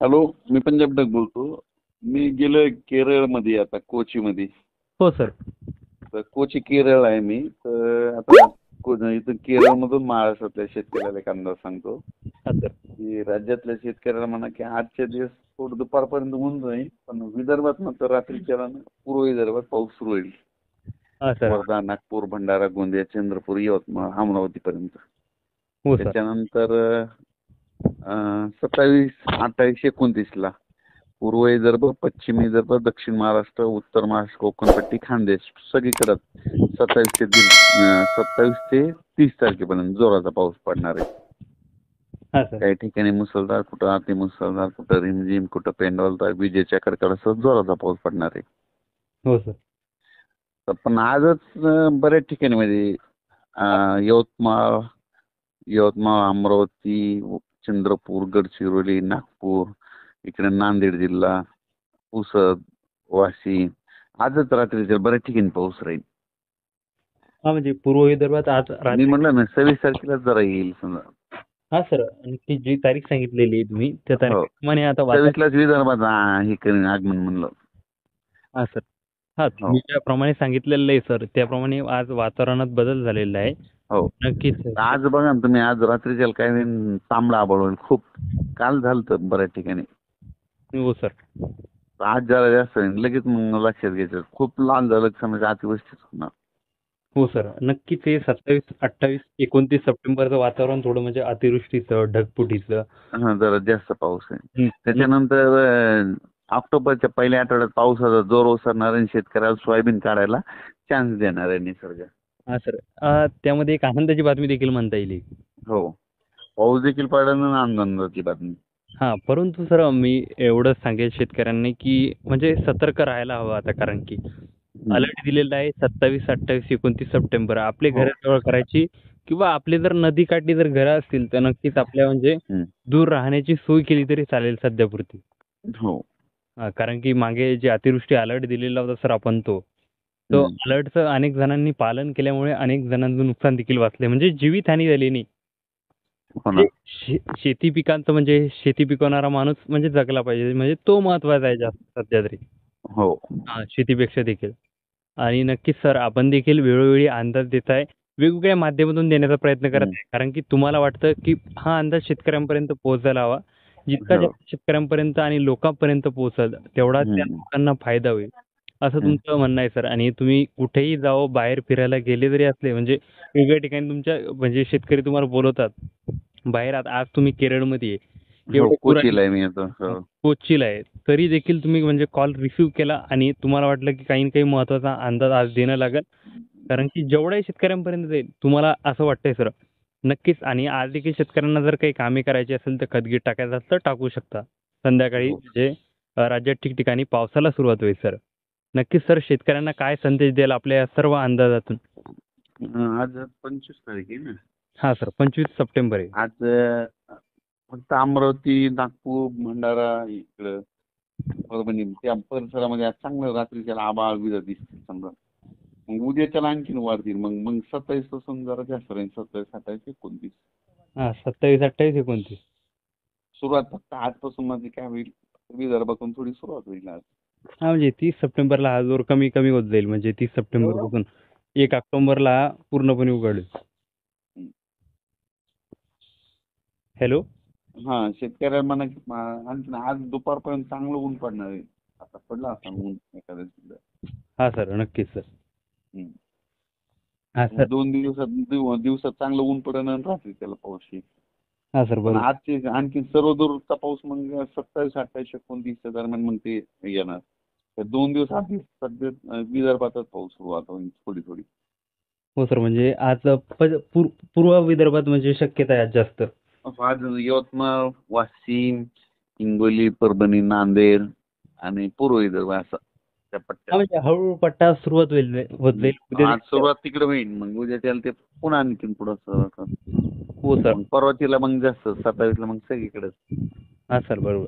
Hello, मी पंजाब डग बोलतो. मी गेलोय केरळमध्ये, आता कोचीमध्ये. हो सर. तर कोची केरळ आहे मी. तर आता इथं केरळमधून महाराष्ट्रातल्या शेतकऱ्याला एक अंदाज सांगतो हा सर. की राज्यातल्या शेतकऱ्याला म्हणा की आजच्या दिवस थोडं दुपारपर्यंत होऊन जाईल, पण विदर्भात नंतर रात्रीच्या पूर्व विदर्भात पाऊस सुरू होईल. हा सर. वर्धा, नागपूर, भंडारा, गोंदिया, चंद्रपूर, यवतमाळ, अमरावतीपर्यंत. हो सर. त्याच्यानंतर 27, 28, 29ला पूर्व विदर्भ, पश्चिम विदर्भ, दक्षिण महाराष्ट्र, उत्तर महाराष्ट्र, कोकणपट्टी, खानदेश सगळीकडे 27 ते 30 तारखेपर्यंत जोराचा पाऊस पडणार आहे. हा सर. काही ठिकाणी मुसळधार, कुठं अति मुसळधार, कुठं रिमझिम, कुठं पेंडॉलधार, विजेच्या कडकडासह जोराचा पाऊस पडणार आहे. हो सर. पण आजच बऱ्याच ठिकाणी म्हणजे यवतमाळ, अमरावती, चंद्रपूर, गडचिरोली, नागपूर, इकडे नांदेड जिल्हा, पुसद, वाशी, आजच रात्रीच्या बऱ्याच ठिकाणी पाऊस राहील. हा म्हणजे पूर्व विदर्भात आज मी रात्री. म्हटलं ना 26 तारखेला जरा येईल समजा. हा सर. आणि ती जी तारीख सांगितलेली आहे तुम्ही त्या हो, तारखेप्रमाणे आता 26लाच विदर्भात हे करेन आगमन म्हणलं. हा सर. हा, हो तुम्ही ज्याप्रमाणे सांगितलेलं आहे सर त्याप्रमाणे आज वातावरणात बदल झालेला आहे. हो. नक्कीच तर सर. आज बघा ना तुम्ही, आज रात्रीच्या काय होईल, तांबडा आभाळ होईल खूप. काल झालं तर बऱ्याच ठिकाणी. हो सर. आज जरा जास्त होईल, लगेच मग लक्षात घ्यायचं. खूप लहान झालं की समजा अतिवृष्टीच होणार. हो सर. नक्कीच हे 27, 28, 29 सप्टेंबरचं वातावरण थोडं म्हणजे अतिवृष्टीचं, ढगफुटीचं. हा, जरा जास्त पाऊस आहे. हं. त्याच्यानंतर ऑक्टोबरच्या पहिल्या आठवड्यात पावसाचा जोर ओसरणार आणि शेतकऱ्याला सोयाबीन काढायला चान्स देणार आहे निसर्ग. हा सर. त्यामध्ये एक आनंदाची बातमी देखील म्हणता येईल. हो, पाऊस देखील पडला ना, आनंदाची बातमी. हां, परंतु सर मी एवढंच सांगेल शेतकऱ्यांनी, की म्हणजे सतर्क राहायला हवं आता, कारण की अलर्ट दिलेला आहे 27, 28, 29 सप्टेंबर. आपले हो. घरं जवळ करायची किंवा आपले जर नदीकाठी जर घरं असतील तर नक्कीच आपल्या म्हणजे हं. दूर राहण्याची सोय केली तरी चालेल सध्यापुरती. हो. कारण की मागे जे अतिवृष्टी अलर्ट दिलेला होता सर आपण तो हं. अलर्टचं अनेक जणांनी पालन केल्यामुळे अनेक जणांचं नुकसान देखील वाचले. म्हणजे जीवितहानी झाली नाही. हो म्हणजे ना. शेती पिकांचं म्हणजे शेती पिकवणारा माणूस म्हणजे जगला पाहिजे. म्हणजे तो महत्त्वाचा आहे जास्त सध्या तरी. हो. शेतीपेक्षा देखील. आणि नक्कीच सर आपण देखील वेळोवेळी अंदाज देताय. वेगवेगळ्या माध्यमातून देण्याचा प्रयत्न करत हं. आहे. कारण की तुम्हाला वाटतं, की हा अंदाज शेतकऱ्यांपर्यंत पोहोचायला हवा. जितका हो. जास्त शेतकऱ्यांपर्यंत आणि लोकांपर्यंत पोहोचल, तेवढा त्या हं. लोकांना फायदा होईल. असं हं. तुमचं म्हणणं आहे सर. आणि तुम्ही कुठेही जाओ, बाहेर फिरायला गेले जरी असले, म्हणजे वेगवेगळ्या ठिकाणी तुमच्या म्हणजे शेतकरी तुम्हाला बोलवतात. बाहेर आता आज तुम्ही केरळमध्ये आहे. हो, एवढे पूर आले. कोचीला आहे मी आता. हो. कोचीला आहे. तरी देखील तुम्ही म्हणजे कॉल रिसीव्ह केला आणि तुम्हाला वाटलं की काही ना काही महत्त्वाचा अंदाज आज देणं लागेल. कारण की जेवढ्याही शेतकऱ्यांपर्यंत जाईल तुम्हाला असं वाटतंय सर. नक्कीच. आणि आज देखील शेतकऱ्यांना जर काही कामे करायची असेल तर खतगीत टाकायचं असेल तर टाकू शकता. संध्याकाळी हो. म्हणजे राज्यात ठिकठिकाणी पावसाला सुरुवात होईल सर. नक्कीच सर, शेतकऱ्यांना काय संदेश द्याल आपल्या या सर्व अंदाजातून? आज 25 तारीख आहे ना. हां सर, 25 सप्टेंबर आहे. आज फक्त अमरावती, नागपूर, भंडारा इकडं परभणी त्या परिसरामध्ये आज चांगलं रात्रीच्या आभाळ बिळ दिसतील समजा. मग उद्याच्याला आणखीन वाढतील. मग मग 27 पासून जरा जास्त राहील. 27, 28, 29 हां, 27, 28, 29. सुरुवात फक्त आजपासून म्हणजे काय होईल, विदर्भातून थोडी सुरुवात होईल आज. हां, म्हणजे 30 सप्टेंबरला हा जोर कमी कमी होत जाईल. म्हणजे 30 सप्टेंबरपासून 1 ऑक्टोबरला हा पूर्णपणे उघडेल. हॅलो. हा, शेतकऱ्याला म्हणा की आणखीन आज दुपारपर्यंत चांगलं ऊन पडणार आहे. आता पडला असा ऊन एखाद्या दिवसात. हां सर, नक्कीच सर. हां सर. 2 दिवसात चांगलं ऊन पडेल आणि रात्री त्याला पाऊस येईल. हां सर, पण बरोबर. आजचे आणखी सर्वदूरचा पाऊस मग 27, 28, 29च्या दरम्यान मग ते येणार. तर 2 दिवस आधी सध्या विदर्भातच पाऊस सुरुवात होईल थोडी थोडी. हो सर, म्हणजे आज पूर्व विदर्भात म्हणजे शक्यता आहे आज जास्त. आज यवतमाळ, वाशिम, हिंगोली, परभणी, नांदेड आणि पूर्व विदर्भ असं त्या पट्ट्यात. हां, म्हणजे हळूहळू पट्टा सुरुवात होत जाईल. उद्या आज सुरुवात तिकडे होईल, मग उद्या त्याला ते पुन्हा आणखीन पुढं हो सर. मग परवातीला मग जास्त 27ला मग सगळीकडे. हां सर, बरोबर.